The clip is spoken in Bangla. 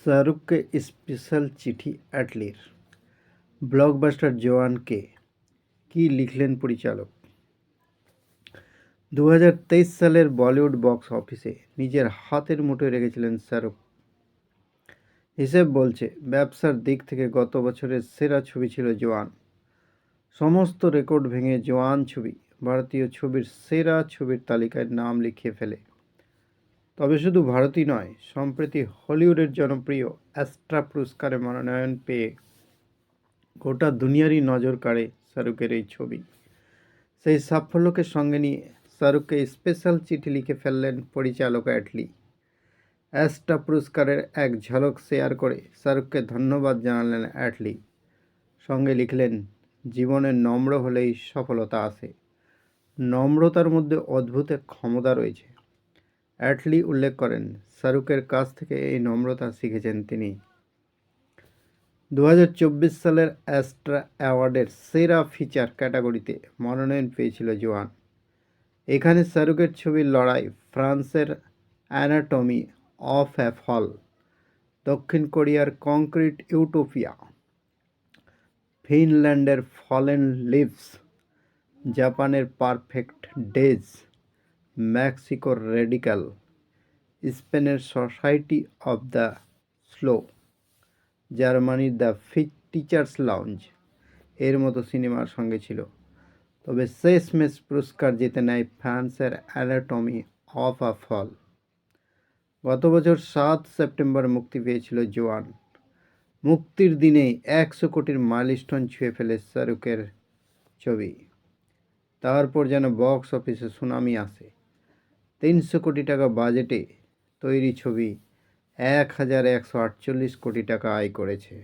শাহরুখকে স্পেশাল চিঠি অ্যাটলির। ব্লকবাস্টার জওয়ানকে কী লিখলেন পরিচালক? 2023 সালের বলিউড বক্স অফিসে নিজের হাতের মুঠোয় রেখেছিলেন শাহরুখ। হিসেব বলছে ব্যবসার দিক থেকে গত বছরের সেরা ছবি ছিল জওয়ান। সমস্ত রেকর্ড ভেঙে জওয়ান ছবি ভারতীয় ছবির সেরা ছবির তালিকায় নাম লিখিয়ে ফেলে। তবে শুধু ভারতই নয়, সম্প্রতি হলিউডের জনপ্রিয় অ্যাস্ট্রা পুরস্কারে মনোনয়ন পেয়ে গোটা দুনিয়ারই নজর কাড়ে শাহরুখের এই ছবি। সেই সাফল্যকে সঙ্গে নিয়ে শাহরুখকে স্পেশাল চিঠি লিখে ফেললেন পরিচালক অ্যাটলি। অ্যাস্ট্রা পুরস্কারের এক ঝলক শেয়ার করে শাহরুখকে ধন্যবাদ জানালেন অ্যাটলি। সঙ্গে লিখলেন, জীবনে নম্র হলেই সফলতা আসে, নম্রতার মধ্যে অদ্ভুত এক ক্ষমতা রয়েছে। অ্যাটলি উল্লেখ করেন, শাহরুখের কাছ থেকে এই নম্রতা শিখেছেন তিনি। 2024 সালের অ্যাস্ট্রা অ্যাওয়ার্ডের সেরা ফিচার ক্যাটাগরিতে মনোনয়ন পেয়েছিল জওয়ান। এখানে শাহরুখের ছবির লড়াই, ফ্রান্সের অ্যানাটমি অফ এ ফল, দক্ষিণ কোরিয়ার কংক্রিট ইউটোপিয়া, ফিনল্যান্ডের ফলেন লিভস, জাপানের পারফেক্ট ডেজ, মেক্সিকোর রেডিক্যাল, স্পেনের সোসাইটি অফ দ্য স্লো, জার্মানির দ্য টিচার্স লাউঞ্জ এর মতো সিনেমার সঙ্গে ছিল। তবে শেষমেশ পুরস্কার জিতে নেয় ফ্রান্সের অ্যানাটমি অফ আ ফল। গত বছর 7 সেপ্টেম্বর মুক্তি পেয়েছিল জওয়ান। মুক্তির দিনেই 100 কোটির মাইলস্টোন ছুঁয়ে ফেলে শাহরুখের ছবি। তারপর যেন বক্স অফিসে সুনামি আসে। 300 কোটি টাকা বাজেটে তৈরি ছবি 1148 কোটি টাকা আয় করেছে।